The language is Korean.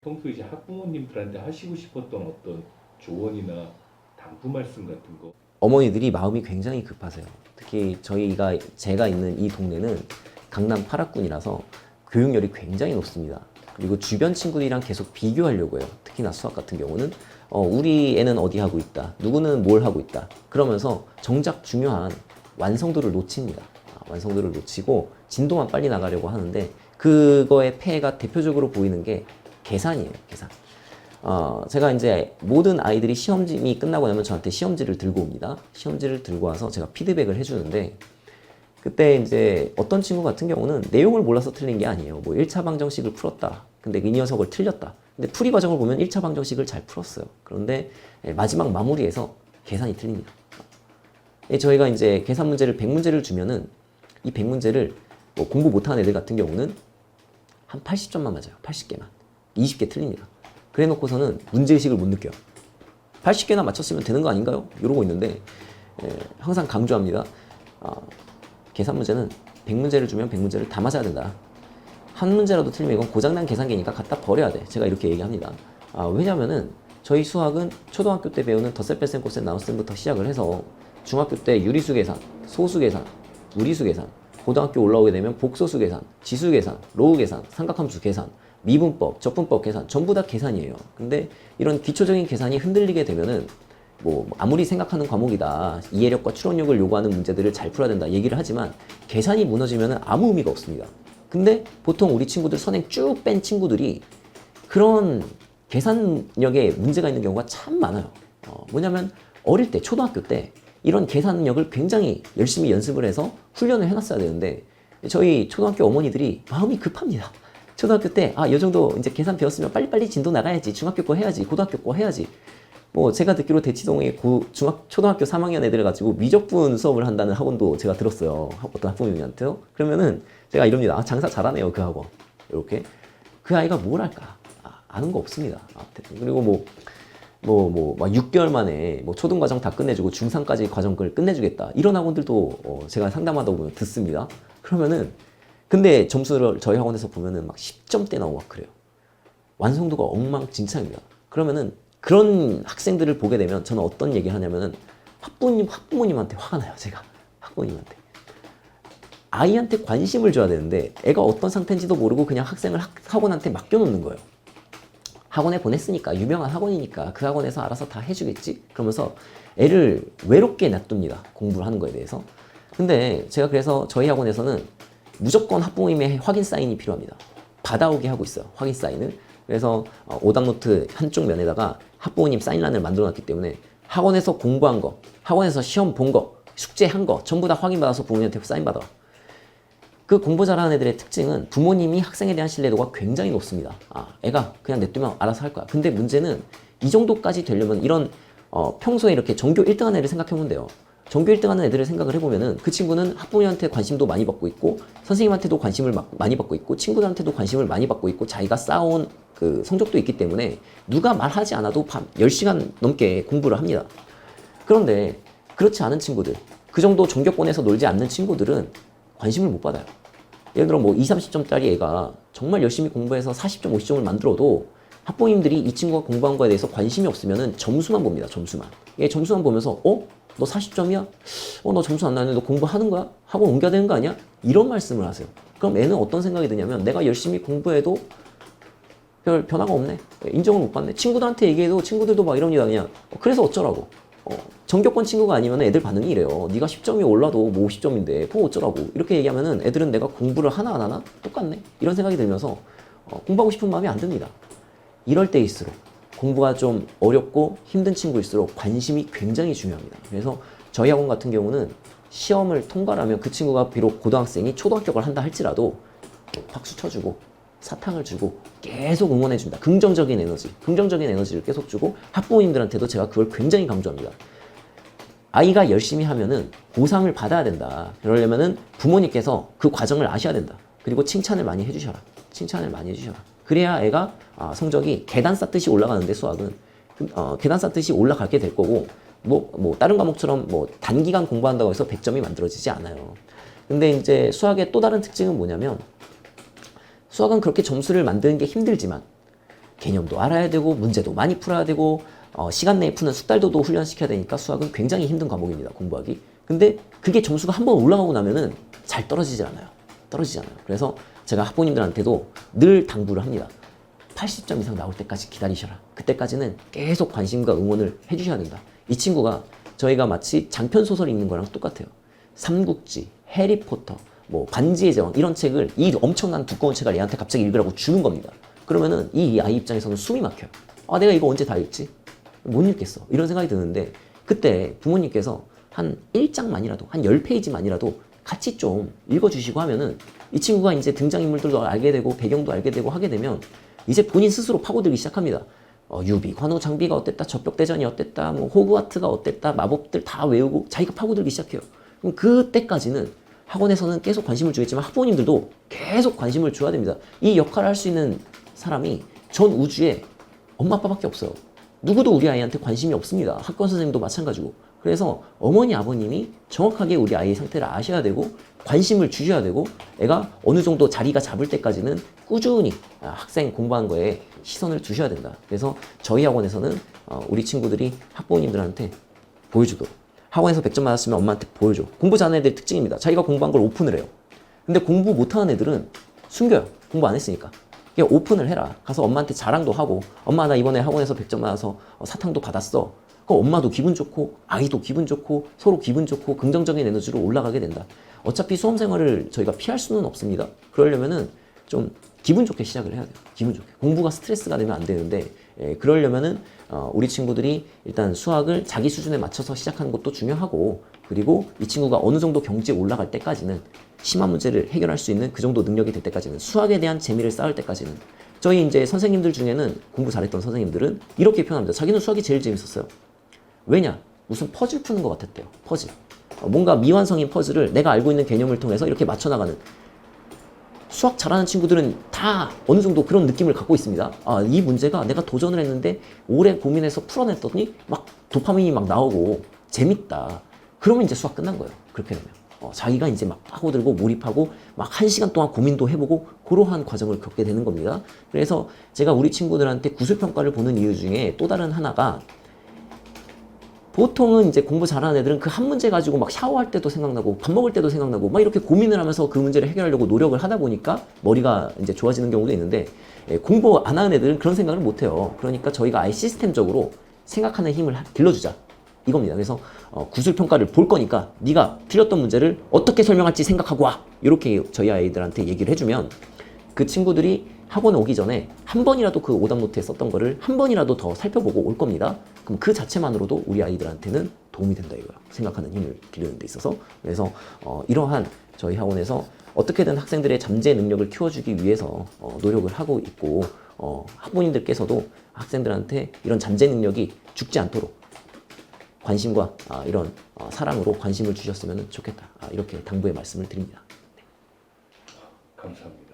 평소 이제 학부모님들한테 하시고 싶었던 어떤 조언이나 당부 말씀 같은 거. 어머니들이 마음이 굉장히 급하세요. 특히 제가 있는 이 동네는 강남 8학군이라서 교육열이 굉장히 높습니다. 그리고 주변 친구들이랑 계속 비교하려고 해요. 특히나 수학 같은 경우는 우리 애는 어디 하고 있다, 누구는 뭘 하고 있다, 그러면서 정작 중요한 완성도를 놓칩니다. 완성도를 놓치고 진도만 빨리 나가려고 하는데, 그거의 폐해가 대표적으로 보이는 게 계산이에요. 계산. 제가 이제 모든 아이들이 시험이 끝나고 나면 저한테 시험지를 들고 옵니다. 시험지를 들고 와서 제가 피드백을 해주는데, 그때 이제 어떤 친구 같은 경우는 내용을 몰라서 틀린 게 아니에요. 뭐 1차 방정식을 풀었다. 근데 이 녀석을 틀렸다. 근데 풀이 과정을 보면 1차 방정식을 잘 풀었어요. 그런데 마지막 마무리에서 계산이 틀립니다. 저희가 이제 계산 문제를 100문제를 주면은 이 100문제를 뭐 공부 못하는 애들 같은 경우는 한 80점만 맞아요. 80개만. 20개 틀립니다. 그래 놓고서는 문제의식을 못 느껴요. 80개나 맞췄으면 되는 거 아닌가요? 이러고 있는데, 항상 강조합니다. 계산 문제는 100문제를 주면 100문제를 다 맞아야 된다. 한 문제라도 틀리면 이건 고장난 계산기니까 갖다 버려야 돼. 제가 이렇게 얘기합니다. 왜냐면은 저희 수학은 초등학교 때 배우는 덧셈, 뺄셈, 곱셈, 나눗셈부터 시작을 해서 중학교 때 유리수 계산, 소수 계산, 무리수 계산, 고등학교 올라오게 되면 복소수 계산, 지수 계산, 로우 계산, 삼각함수 계산, 미분법, 적분법 계산, 전부 다 계산이에요. 근데 이런 기초적인 계산이 흔들리게 되면은 뭐 아무리 생각하는 과목이다, 이해력과 추론력을 요구하는 문제들을 잘 풀어야 된다 얘기를 하지만, 계산이 무너지면은 아무 의미가 없습니다. 근데 보통 우리 친구들 선행 쭉 뺀 친구들이 그런 계산력에 문제가 있는 경우가 참 많아요. 뭐냐면 어릴 때, 초등학교 때 이런 계산력을 굉장히 열심히 연습을 해서 훈련을 해놨어야 되는데, 저희 초등학교 어머니들이 마음이 급합니다. 초등학교 때 이 정도 이제 계산 배웠으면 빨리빨리 진도 나가야지, 중학교 거 해야지, 고등학교 거 해야지. 뭐 제가 듣기로 대치동에 초등학교 3학년 애들 가지고 미적분 수업을 한다는 학원도 제가 들었어요. 어떤 학부모님한테요. 그러면은 제가 이럽니다. 장사 잘하네요, 그 학원. 이렇게. 그 아이가 뭘 할까? 아는 거 없습니다. 그리고 막 6개월 만에 뭐 초등과정 다 끝내주고 중3까지 과정을 끝내주겠다, 이런 학원들도 제가 상담하다 보면 듣습니다. 그러면은, 근데 점수를 저희 학원에서 보면은 막 10점대 나오고 막 그래요. 완성도가 엉망진창입니다. 그러면은 그런 학생들을 보게 되면 저는 어떤 얘기를 하냐면은 학부모님한테 화가 나요. 제가 학부모님한테. 아이한테 관심을 줘야 되는데 애가 어떤 상태인지도 모르고 그냥 학생을 학원한테 맡겨놓는 거예요. 학원에 보냈으니까, 유명한 학원이니까 그 학원에서 알아서 다 해주겠지? 그러면서 애를 외롭게 놔둡니다. 공부를 하는 거에 대해서. 근데 제가 그래서 저희 학원에서는 무조건 학부모님의 확인 사인이 필요합니다. 받아오게 하고 있어요, 확인 사인을. 그래서 오답노트 한쪽 면에다가 학부모님 사인란을 만들어 놨기 때문에 학원에서 공부한 거, 학원에서 시험 본 거, 숙제한 거 전부 다 확인받아서 부모님한테 사인 받아. 그 공부 잘하는 애들의 특징은 부모님이 학생에 대한 신뢰도가 굉장히 높습니다. 애가 그냥 냅두면 알아서 할 거야. 근데 문제는 이 정도까지 되려면 이런 평소에 이렇게 전교 1등하는 애를 생각해보면 돼요. 전교 1등하는 애들을 생각을 해보면은 그 친구는 학부모님한테 관심도 많이 받고 있고, 선생님한테도 관심을 많이 받고 있고, 친구들한테도 관심을 많이 받고 있고, 자기가 쌓아온 그 성적도 있기 때문에 누가 말하지 않아도 밤 10시간 넘게 공부를 합니다. 그런데 그렇지 않은 친구들, 그 정도 전교권에서 놀지 않는 친구들은 관심을 못 받아요. 예를 들어 뭐 20, 30점짜리 애가 정말 열심히 공부해서 40점, 50점을 만들어도 학부모님들이 이 친구가 공부한 거에 대해서 관심이 없으면은 점수만 봅니다. 점수만. 점수만 보면서 너 40점이야? 너 점수 안 나는데 너 공부하는 거야? 학원 옮겨야 되는 거 아니야? 이런 말씀을 하세요. 그럼 애는 어떤 생각이 드냐면, 내가 열심히 공부해도 별 변화가 없네, 인정을 못 받네, 친구들한테 얘기해도 친구들도 막 이럽니다. 그냥 그래서 어쩌라고. 전교권 친구가 아니면 애들 반응이 이래요. 네가 10점이 올라도 뭐 50점인데 그거 어쩌라고. 이렇게 얘기하면은 애들은 내가 공부를 하나 안 하나? 똑같네, 이런 생각이 들면서 공부하고 싶은 마음이 안 듭니다. 이럴 때일수록, 공부가 좀 어렵고 힘든 친구일수록 관심이 굉장히 중요합니다. 그래서 저희 학원 같은 경우는 시험을 통과를 하면 그 친구가 비록 고등학생이 초등학교를 한다 할지라도 박수 쳐주고 사탕을 주고 계속 응원해준다. 긍정적인 에너지를 계속 주고, 학부모님들한테도 제가 그걸 굉장히 강조합니다. 아이가 열심히 하면은 보상을 받아야 된다. 그러려면은 부모님께서 그 과정을 아셔야 된다. 그리고 칭찬을 많이 해주셔라. 그래야 애가 성적이 계단 쌓듯이 올라가는데, 수학은 계단 쌓듯이 올라가게 될 거고, 뭐 다른 과목처럼 뭐 단기간 공부한다고 해서 100점이 만들어지지 않아요. 근데 이제 수학의 또 다른 특징은 뭐냐면, 수학은 그렇게 점수를 만드는 게 힘들지만 개념도 알아야 되고 문제도 많이 풀어야 되고 시간 내에 푸는 숙달도도 훈련시켜야 되니까 수학은 굉장히 힘든 과목입니다. 공부하기. 근데 그게 점수가 한번 올라가고 나면은 잘 떨어지지 않아요. 떨어지지 않아요. 그래서 제가 학부모님들한테도 늘 당부를 합니다. 80점 이상 나올 때까지 기다리셔라. 그때까지는 계속 관심과 응원을 해주셔야 된다. 이 친구가 저희가 마치 장편 소설 읽는 거랑 똑같아요. 삼국지, 해리포터, 뭐 반지의 제왕 이런 책을 이 엄청난 두꺼운 책을 얘한테 갑자기 읽으라고 주는 겁니다. 그러면은 이 아이 입장에서는 숨이 막혀요. 아, 내가 이거 언제 다 읽지? 못 읽겠어. 이런 생각이 드는데 그때 부모님께서 한 1장만이라도 한 10페이지만이라도 같이 좀 읽어주시고 하면은 이 친구가 이제 등장인물들도 알게 되고 배경도 알게 되고 하게 되면 이제 본인 스스로 파고들기 시작합니다. 유비, 관우, 장비가 어땠다, 적벽대전이 어땠다, 뭐 호그와트가 어땠다, 마법들 다 외우고 자기가 파고들기 시작해요. 그럼 그때까지는 학원에서는 계속 관심을 주겠지만 학부모님들도 계속 관심을 줘야 됩니다. 이 역할을 할 수 있는 사람이 전 우주에 엄마 아빠밖에 없어요. 누구도 우리 아이한테 관심이 없습니다. 학원 선생님도 마찬가지고. 그래서 어머니 아버님이 정확하게 우리 아이의 상태를 아셔야 되고 관심을 주셔야 되고 애가 어느 정도 자리가 잡을 때까지는 꾸준히 학생 공부한 거에 시선을 두셔야 된다. 그래서 저희 학원에서는 우리 친구들이 학부모님들한테 보여주도록 학원에서 100점 맞았으면 엄마한테 보여줘. 공부 잘하는 애들의 특징입니다. 자기가 공부한 걸 오픈을 해요. 근데 공부 못하는 애들은 숨겨요. 공부 안 했으니까. 그냥 오픈을 해라. 가서 엄마한테 자랑도 하고 엄마 나 이번에 학원에서 100점 맞아서 사탕도 받았어. 그럼 엄마도 기분 좋고 아이도 기분 좋고 서로 기분 좋고 긍정적인 에너지로 올라가게 된다. 어차피 수험 생활을 저희가 피할 수는 없습니다. 그러려면은 좀 기분 좋게 시작을 해야 돼요. 기분 좋게. 공부가 스트레스가 되면 안 되는데 그러려면은 우리 친구들이 일단 수학을 자기 수준에 맞춰서 시작하는 것도 중요하고 그리고 이 친구가 어느 정도 경지에 올라갈 때까지는 심한 문제를 해결할 수 있는 그 정도 능력이 될 때까지는 수학에 대한 재미를 쌓을 때까지는 저희 이제 선생님들 중에는 공부 잘했던 선생님들은 이렇게 표현합니다. 자기는 수학이 제일 재밌었어요. 왜냐? 무슨 퍼즐 푸는 것 같았대요. 퍼즐. 뭔가 미완성인 퍼즐을 내가 알고 있는 개념을 통해서 이렇게 맞춰나가는 수학 잘하는 친구들은 다 어느 정도 그런 느낌을 갖고 있습니다. 아, 이 문제가 내가 도전을 했는데 오래 고민해서 풀어냈더니 막 도파민이 막 나오고 재밌다. 그러면 이제 수학 끝난 거예요. 그렇게 되면. 자기가 이제 막 파고들고 몰입하고 막 1시간 동안 고민도 해보고 그러한 과정을 겪게 되는 겁니다. 그래서 제가 우리 친구들한테 구술평가를 보는 이유 중에 또 다른 하나가 보통은 이제 공부 잘하는 애들은 그 한 문제 가지고 막 샤워할 때도 생각나고 밥 먹을 때도 생각나고 막 이렇게 고민을 하면서 그 문제를 해결하려고 노력을 하다 보니까 머리가 이제 좋아지는 경우도 있는데 공부 안 하는 애들은 그런 생각을 못 해요. 그러니까 저희가 아예 시스템적으로 생각하는 힘을 길러주자 이겁니다. 그래서 구술평가를 볼 거니까 네가 틀렸던 문제를 어떻게 설명할지 생각하고 와 이렇게 저희 아이들한테 얘기를 해주면 그 친구들이 학원에 오기 전에 한 번이라도 그 오답노트에 썼던 거를 한 번이라도 더 살펴보고 올 겁니다. 그럼 그 자체만으로도 우리 아이들한테는 도움이 된다 이거야. 생각하는 힘을 기르는 데 있어서. 그래서 이러한 저희 학원에서 어떻게든 학생들의 잠재 능력을 키워주기 위해서 노력을 하고 있고 학부모님들께서도 학생들한테 이런 잠재 능력이 죽지 않도록 관심과 이런 사랑으로 관심을 주셨으면 좋겠다. 이렇게 당부의 말씀을 드립니다. 감사합니다.